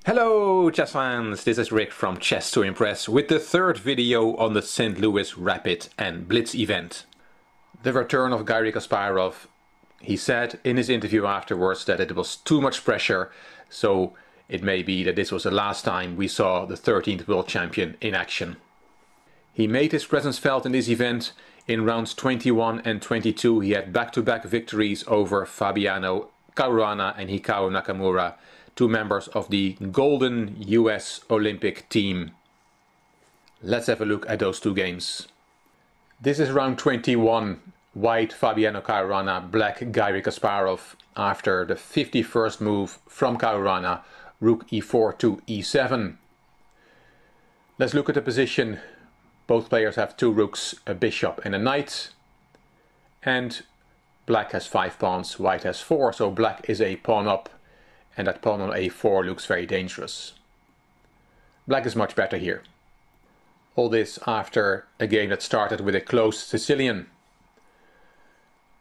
Hello chess fans, this is Rick from Chess to Impress with the third video on the St. Louis Rapid and Blitz event. The return of Garry Kasparov. He said in his interview afterwards that it was too much pressure, so it may be that this was the last time we saw the 13th world champion in action. He made his presence felt in this event. In rounds 21 and 22 he had back-to-back victories over Fabiano Caruana and Hikaru Nakamura, two members of the golden US Olympic team. Let's have a look at those two games. This is round 21, white Fabiano Caruana, black Garry Kasparov, after the 51st move from Caruana, rook e4 to e7. Let's look at the position. Both players have two rooks, a bishop and a knight, and black has 5 pawns, white has 4, so black is a pawn up, and that pawn on a4 looks very dangerous. Black is much better here. All this after a game that started with a close Sicilian.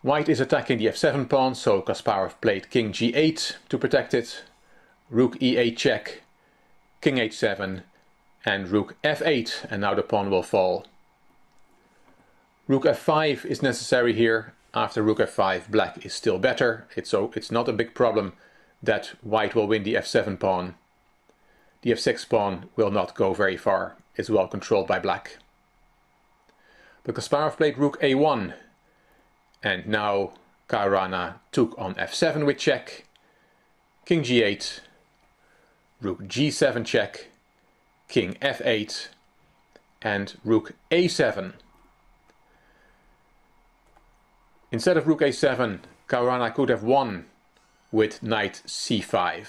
White is attacking the f7 pawn, so Kasparov played king g8 to protect it, rook e8 check, king h7, and rook f8, and now the pawn will fall. Rook f5 is necessary here. After rook f5, black is still better. It's not a big problem that white will win the f7 pawn. The f6 pawn will not go very far. It's well controlled by black. But Kasparov played rook a1, and now Caruana took on f7 with check, king g8, rook g7 check, king f8, and rook a7. Instead of rook a7, Caruana could have won with knight c5.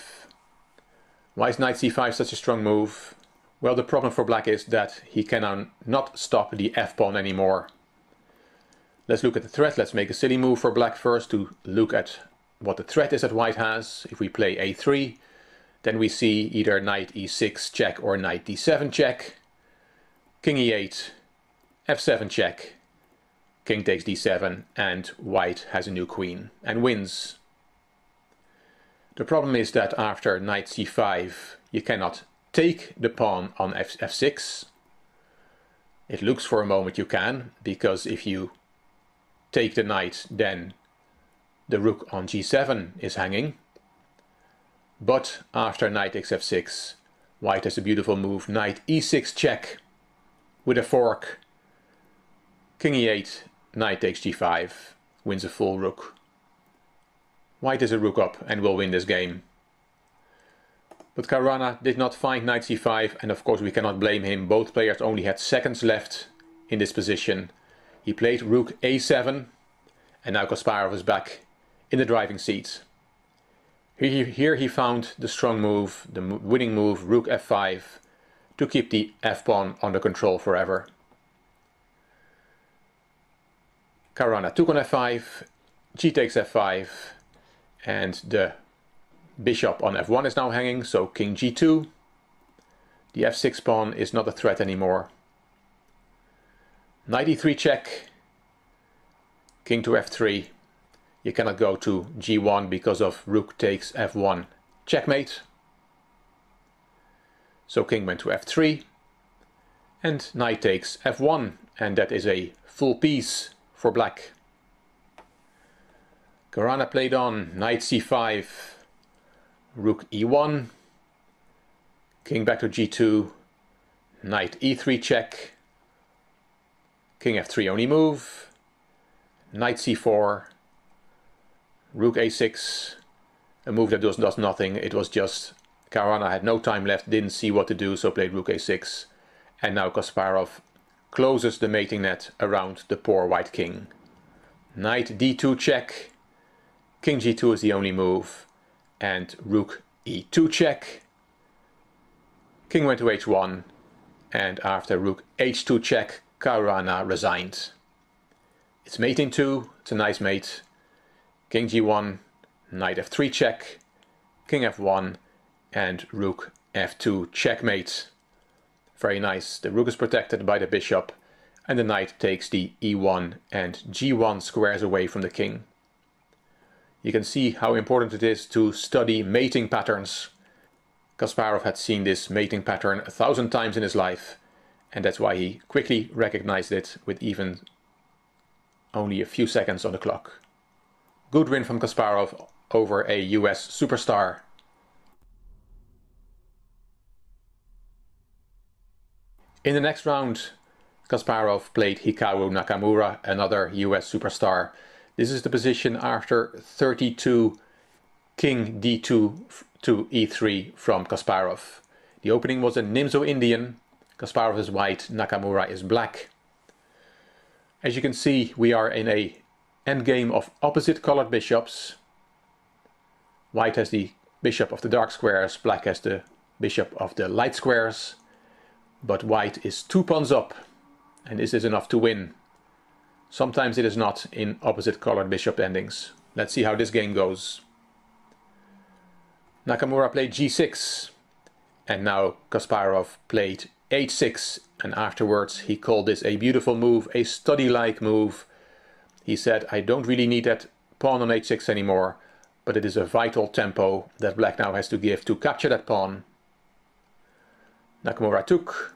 Why is knight c5 such a strong move? Well, the problem for black is that he can not stop the f-pawn anymore. Let's look at the threat. Let's make a silly move for black first to look at what the threat is that white has. If we play a3, then we see either knight e6 check or knight d7 check, king e8, f7 check, king takes d7, and white has a new queen and wins. The problem is that after knight c5 you cannot take the pawn on f6. It looks for a moment you can, because if you take the knight then the rook on g7 is hanging. But after knight takes f6, white has a beautiful move, knight e6 check with a fork, king e8, knight takes g5, wins a full rook. White is a rook up and will win this game. But Caruana did not find knight c5, and of course we cannot blame him. Both players only had seconds left in this position. He played rook a7, and now Kasparov is back in the driving seat. Here he found the strong move, the winning move, rook f5, to keep the f-pawn under control forever. Caruana took on f5, g takes f5, and the bishop on f1 is now hanging, so king g2. The f6 pawn is not a threat anymore. Knight e3 check, king to f3. You cannot go to g1 because of rook takes f1. Checkmate. So king went to f3, and knight takes f1, and that is a full piece for black. Caruana played on knight c5, rook e1, king back to g2, knight e3 check, king f3 only move, knight c4, rook a6, a move that does nothing. It was just Caruana had no time left, didn't see what to do, so played rook a6, and now Kasparov closes the mating net around the poor white king. Knight d2 check, king g2 is the only move, and rook e2 check, king went to h1, and after rook h2 check, Caruana resigned. It's mating 2, it's a nice mate. King g1, knight f3 check, king f1, and rook f2 checkmate. Very nice. The rook is protected by the bishop, and the knight takes the e1 and g1 squares away from the king. You can see how important it is to study mating patterns. Kasparov had seen this mating pattern 1,000 times in his life, and that's why he quickly recognized it with even only a few seconds on the clock. Good win from Kasparov over a US superstar. In the next round, Kasparov played Hikaru Nakamura, another US superstar. This is the position after 32 King D2 to E3 from Kasparov. The opening was a Nimzo Indian. Kasparov is white, Nakamura is black. As you can see, we are in a endgame of opposite colored bishops. White has the bishop of the dark squares, black has the bishop of the light squares. But white is 2 pawns up, and this is enough to win. Sometimes it is not in opposite colored bishop endings. Let's see how this game goes. Nakamura played G6, and now Kasparov played H6, and afterwards he called this a beautiful move, a study-like move. He said, I don't really need that pawn on H6 anymore, but it is a vital tempo that black now has to give to capture that pawn. Nakamura took.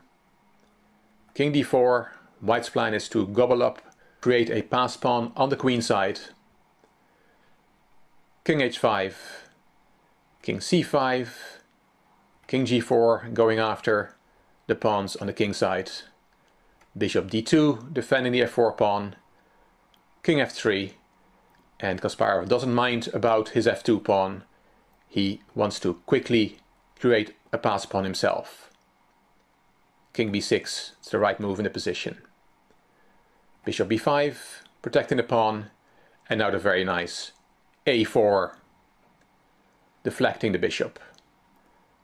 King D4, white's plan is to gobble up, create a pass pawn on the queen side. King H5, King C5, King G4 going after the pawns on the king side. Bishop D2 defending the F4 pawn. King F3, and Kasparov doesn't mind about his F2 pawn. He wants to quickly create a pass pawn himself. King B6, it's the right move in the position. Bishop B5, protecting the pawn, and now the very nice A4, deflecting the bishop.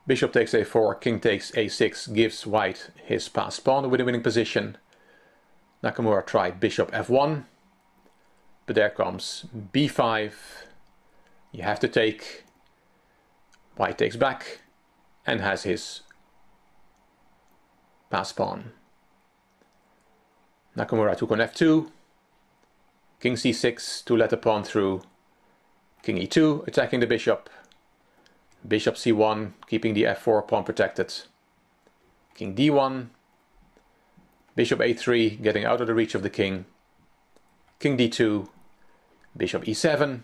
Bishop takes A4, king takes A6, gives white his passed pawn with a winning position. Nakamura tried bishop F1, but there comes B5. You have to take. White takes back and has his passed pawn. Nakamura took on F2, King C6 to let the pawn through, King E2 attacking the bishop, Bishop C1 keeping the F4 pawn protected, King D1, Bishop A3 getting out of the reach of the king, King D2, Bishop E7,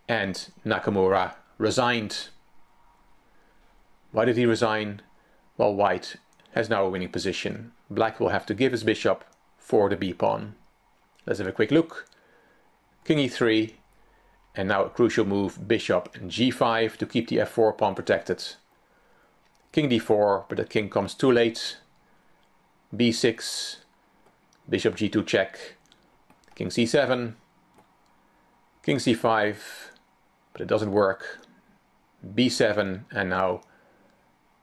and Nakamura resigned. Why did he resign? Well, white has now a winning position. Black will have to give his bishop for the B pawn. Let's have a quick look. King E3, and now a crucial move, bishop and G5 to keep the F4 pawn protected. King D4, but the king comes too late. B6, bishop G2 check, King C7, King C5, but it doesn't work. B7, and now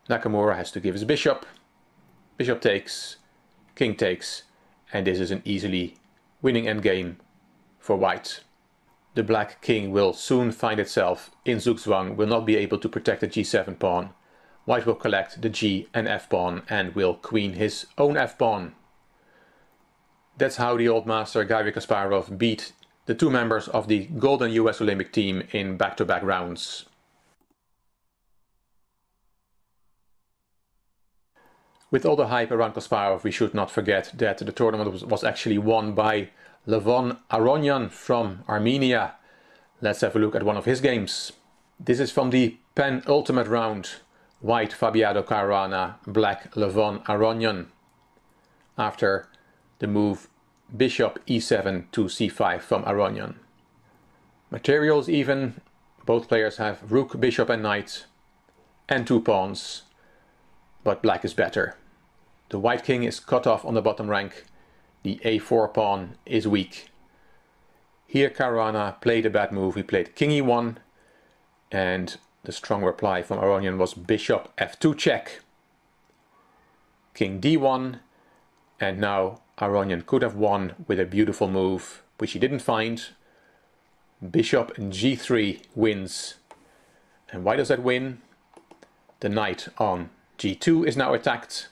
Nakamura has to give his bishop. Bishop takes, king takes, and this is an easily winning endgame for white. The black king will soon find itself in Zugzwang, will not be able to protect the G7 pawn. White will collect the G and F pawn and will queen his own F pawn. That's how the old master Garry Kasparov beat the two members of the Golden US Olympic team in back-to-back rounds. With all the hype around Kasparov, we should not forget that the tournament was actually won by Levon Aronian from Armenia. Let's have a look at one of his games. This is from the penultimate round. White Fabiano Caruana, black Levon Aronian. After the move bishop e7 to c5 from Aronian. Materials even. Both players have rook, bishop and knight and two pawns. But black is better. The white king is cut off on the bottom rank. The a4 pawn is weak. Here Caruana played a bad move. He played king e1, and the strong reply from Aronian was bishop f2 check. King d1, and now Aronian could have won with a beautiful move, which he didn't find. Bishop g3 wins. And why does that win? The knight on g2 is now attacked.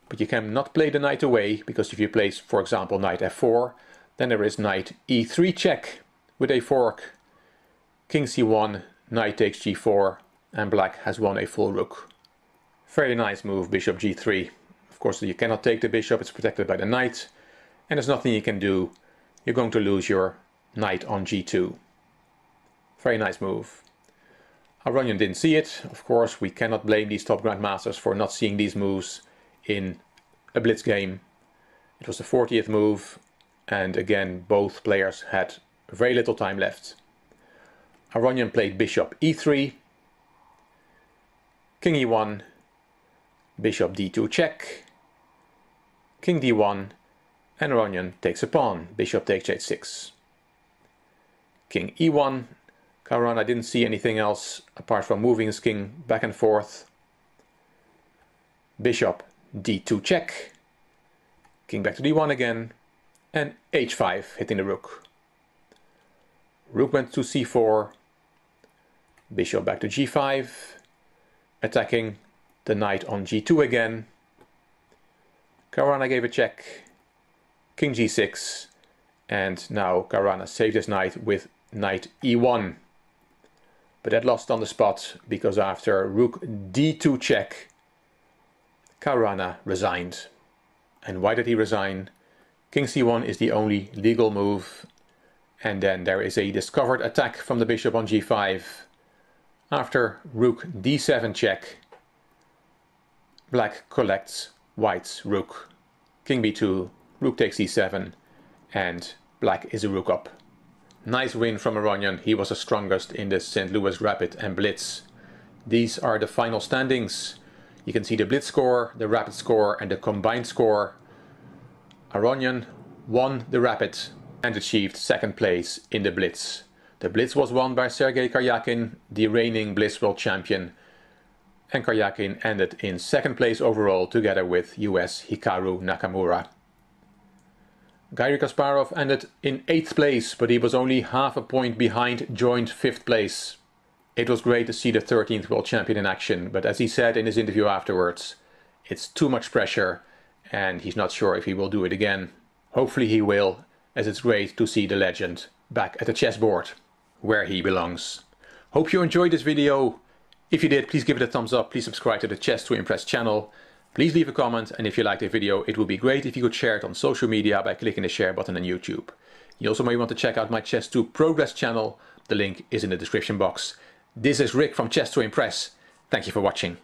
But you cannot play the knight away, because if you play, for example, knight f4, then there is knight e3 check with a fork. King c1, knight takes g4, and black has won a full rook. Very nice move, bishop g3. Of course you cannot take the bishop, it's protected by the knight, and there's nothing you can do. You're going to lose your knight on g2. Very nice move. Aronian didn't see it. Of course, we cannot blame these top grandmasters for not seeing these moves in a blitz game. It was the 40th move, and again both players had very little time left. Aronian played bishop e3, king e1, bishop d2 check, king d1, and Aronian takes a pawn, bishop takes h6. King e1, Caruana didn't see anything else apart from moving his king back and forth. Bishop d2 check, king back to d1 again, and h5 hitting the rook. Rook went to c4, bishop back to g5, attacking the knight on g2 again. Caruana gave a check, king g6, and now Caruana saved his knight with knight e1. But that lost on the spot because after rook d2 check, Caruana resigned. And why did he resign? King c1 is the only legal move, and then there is a discovered attack from the bishop on g5. After rook d7 check, black collects white's rook. King b2, rook takes e7, and black is a rook up. Nice win from Aronian. He was the strongest in the St. Louis Rapid and Blitz. These are the final standings. You can see the Blitz score, the Rapid score, and the combined score. Aronian won the Rapid and achieved second place in the Blitz. The Blitz was won by Sergei Karyakin, the reigning Blitz world champion, and Karyakin ended in second place overall together with US Hikaru Nakamura. Garry Kasparov ended in 8th place, but he was only half a point behind joint 5th place. It was great to see the 13th world champion in action, but as he said in his interview afterwards, it's too much pressure and he's not sure if he will do it again. Hopefully he will, as it's great to see the legend back at the chessboard, where he belongs. Hope you enjoyed this video. If you did, please give it a thumbs up, please subscribe to the Chess to Impress channel. Please leave a comment, and if you liked the video, it would be great if you could share it on social media by clicking the share button on YouTube. You also may want to check out my Chess to Progress channel. The link is in the description box. This is Rick from Chess to Impress. Thank you for watching.